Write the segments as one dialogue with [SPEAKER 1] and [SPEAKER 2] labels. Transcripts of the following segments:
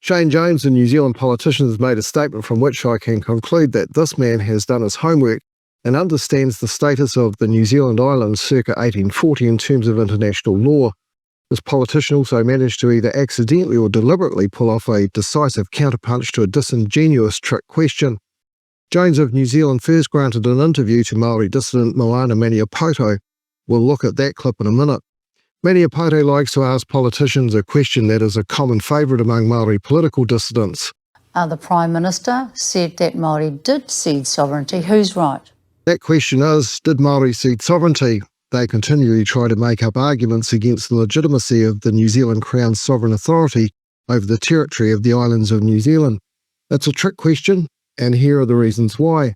[SPEAKER 1] Shane Jones, a New Zealand politician, has made a statement from which I can conclude that this man has done his homework and understands the status of the New Zealand islands circa 1840 in terms of international law. This politician also managed to either accidentally or deliberately pull off a decisive counterpunch to a disingenuous trick question. Jones of New Zealand first granted an interview to Maori dissident Moana Maniapoto. We'll look at that clip in a minute. Maniapoto likes to ask politicians a question that is a common favourite among Maori political dissidents.
[SPEAKER 2] The Prime Minister said that Maori did cede sovereignty. Who's right?
[SPEAKER 1] That question is, did Maori cede sovereignty? They continually try to make up arguments against the legitimacy of the New Zealand Crown's sovereign authority over the territory of the islands of New Zealand. It's a trick question, and here are the reasons why.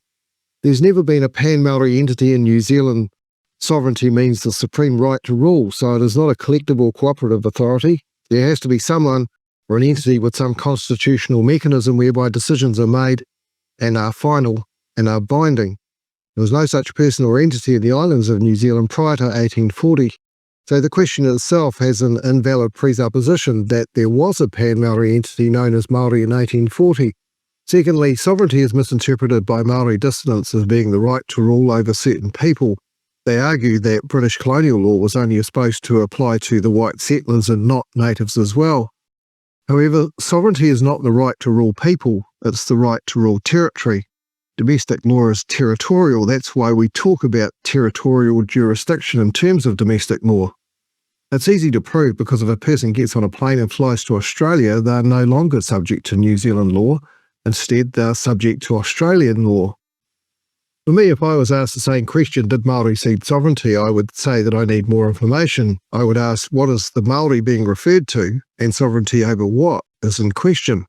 [SPEAKER 1] There's never been a pan-Maori entity in New Zealand. Sovereignty means the supreme right to rule, so it is not a collective or cooperative authority. There has to be someone or an entity with some constitutional mechanism whereby decisions are made and are final and are binding. There was no such person or entity in the islands of New Zealand prior to 1840. So the question itself has an invalid presupposition that there was a pan-Maori entity known as Maori in 1840. Secondly, sovereignty is misinterpreted by Maori dissidents as being the right to rule over certain people. They argue that British colonial law was only supposed to apply to the white settlers and not natives as well. However, sovereignty is not the right to rule people, it's the right to rule territory. Domestic law is territorial, that's why we talk about territorial jurisdiction in terms of domestic law. It's easy to prove because if a person gets on a plane and flies to Australia, they're no longer subject to New Zealand law, instead they're subject to Australian law. For me, if I was asked the same question, did Maori cede sovereignty, I would say that I need more information. I would ask, what is the Maori being referred to, and sovereignty over what is in question?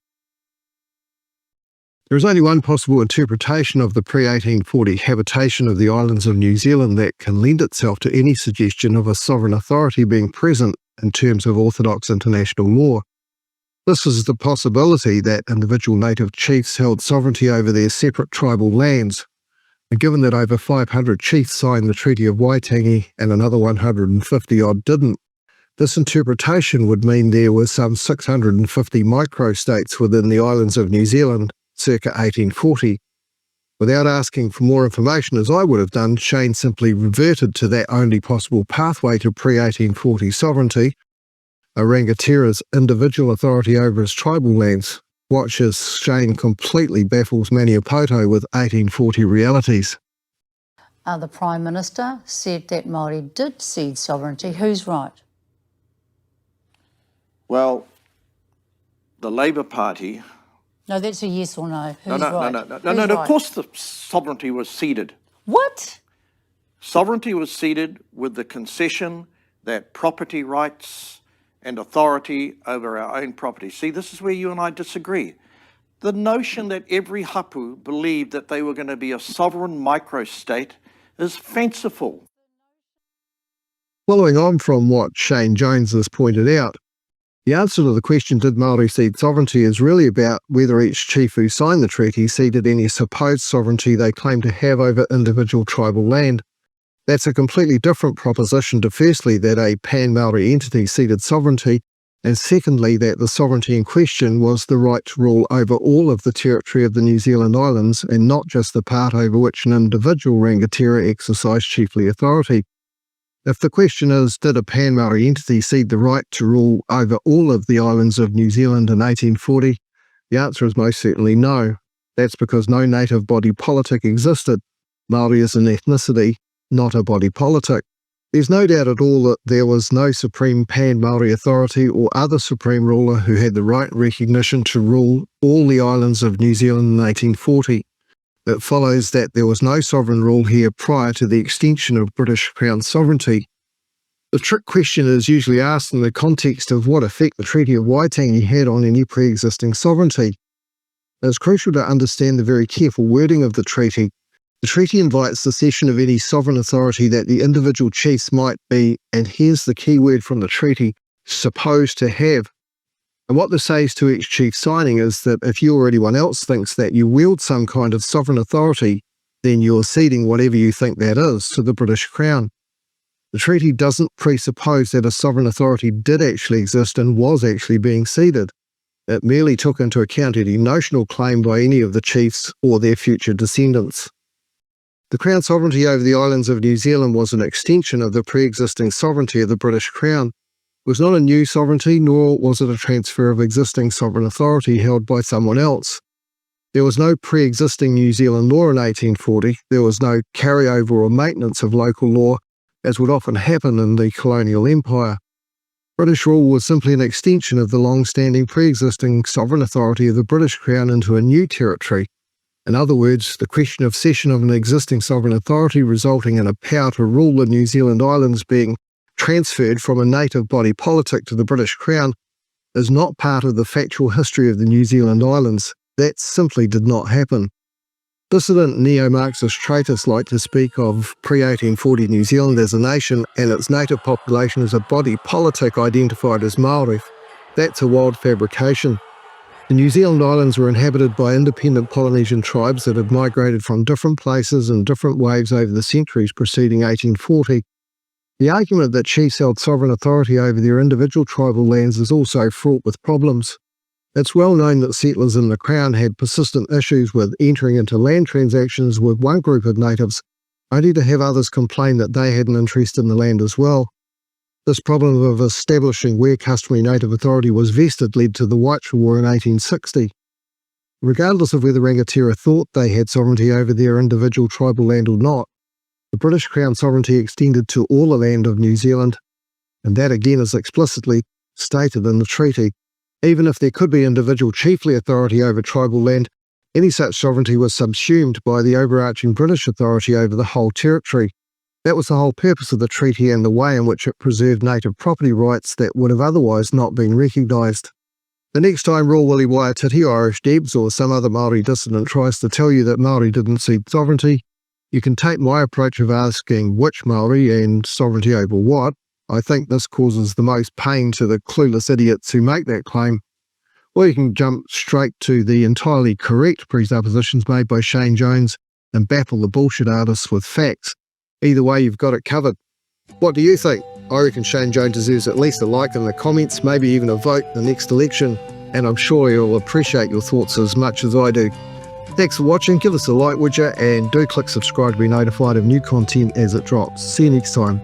[SPEAKER 1] There is only one possible interpretation of the pre-1840 habitation of the islands of New Zealand that can lend itself to any suggestion of a sovereign authority being present in terms of orthodox international law. This is the possibility that individual native chiefs held sovereignty over their separate tribal lands. And given that over 500 chiefs signed the Treaty of Waitangi and another 150-odd didn't, this interpretation would mean there were some 650 microstates within the islands of New Zealand circa 1840. Without asking for more information, as I would have done, Shane simply reverted to that only possible pathway to pre-1840 sovereignty, a rangatira's individual authority over his tribal lands. Watch as Shane completely baffles Maniapoto with 1840 realities.
[SPEAKER 2] The Prime Minister said that Maori did cede sovereignty. Who's right?
[SPEAKER 3] Well, the Labour Party...
[SPEAKER 2] No, that's a yes or no. Who's
[SPEAKER 3] No,
[SPEAKER 2] right?
[SPEAKER 3] right? Of course the sovereignty was ceded.
[SPEAKER 2] What?
[SPEAKER 3] Sovereignty was ceded with the concession that property rights and authority over our own property. See, this is where you and I disagree. The notion that every hapu believed that they were going to be a sovereign microstate is fanciful.
[SPEAKER 1] Following on from what Shane Jones has pointed out, the answer to the question, did Maori cede sovereignty, is really about whether each chief who signed the treaty ceded any supposed sovereignty they claim to have over individual tribal land. That's a completely different proposition to firstly that a pan-Maori entity ceded sovereignty, and secondly that the sovereignty in question was the right to rule over all of the territory of the New Zealand islands and not just the part over which an individual rangatira exercised chiefly authority. If the question is, did a pan-Maori entity cede the right to rule over all of the islands of New Zealand in 1840, the answer is most certainly no. That's because no native body politic existed. Maori is an ethnicity, not a body politic. There's no doubt at all that there was no supreme pan-Maori authority or other supreme ruler who had the right and recognition to rule all the islands of New Zealand in 1840. It follows that there was no sovereign rule here prior to the extension of British Crown sovereignty. The trick question is usually asked in the context of what effect the Treaty of Waitangi had on any pre-existing sovereignty. It's crucial to understand the very careful wording of the treaty. The treaty invites the cession of any sovereign authority that the individual chiefs might be, and here's the key word from the treaty, supposed to have. And what this says to each chief signing is that if you or anyone else thinks that you wield some kind of sovereign authority, then you're ceding whatever you think that is to the British Crown. The treaty doesn't presuppose that a sovereign authority did actually exist and was actually being ceded. It merely took into account any notional claim by any of the chiefs or their future descendants. The Crown sovereignty over the islands of New Zealand was an extension of the pre-existing sovereignty of the British Crown. It was not a new sovereignty, nor was it a transfer of existing sovereign authority held by someone else. There was no pre-existing New Zealand law in 1840. There was no carryover or maintenance of local law, as would often happen in the colonial empire. British rule was simply an extension of the long-standing pre-existing sovereign authority of the British Crown into a new territory. In other words, the question of cession of an existing sovereign authority resulting in a power to rule the New Zealand islands being transferred from a native body politic to the British Crown is not part of the factual history of the New Zealand islands. That simply did not happen. Dissident neo-Marxist traitors like to speak of pre-1840 New Zealand as a nation and its native population as a body politic identified as Maori. That's a wild fabrication. The New Zealand islands were inhabited by independent Polynesian tribes that had migrated from different places in different waves over the centuries preceding 1840. The argument that chiefs held sovereign authority over their individual tribal lands is also fraught with problems. It's well known that settlers in the Crown had persistent issues with entering into land transactions with one group of natives, only to have others complain that they had an interest in the land as well. This problem of establishing where customary native authority was vested led to the White War in 1860. Regardless of whether Rangatira thought they had sovereignty over their individual tribal land or not, the British Crown sovereignty extended to all the land of New Zealand, and that again is explicitly stated in the treaty. Even if there could be individual chiefly authority over tribal land, any such sovereignty was subsumed by the overarching British authority over the whole territory. That was the whole purpose of the treaty and the way in which it preserved native property rights that would have otherwise not been recognised. The next time Royal Willie Waiatiti, Irish Debs, or some other Maori dissident tries to tell you that Maori didn't cede sovereignty, you can take my approach of asking which Maori and sovereignty over what. I think this causes the most pain to the clueless idiots who make that claim. Or you can jump straight to the entirely correct presuppositions made by Shane Jones and baffle the bullshit artists with facts. Either way, you've got it covered. What do you think? I reckon Shane Jones deserves at least a like in the comments, maybe even a vote in the next election, and I'm sure you'll appreciate your thoughts as much as I do. Thanks for watching, give us a like would you, and do click subscribe to be notified of new content as it drops. See you next time.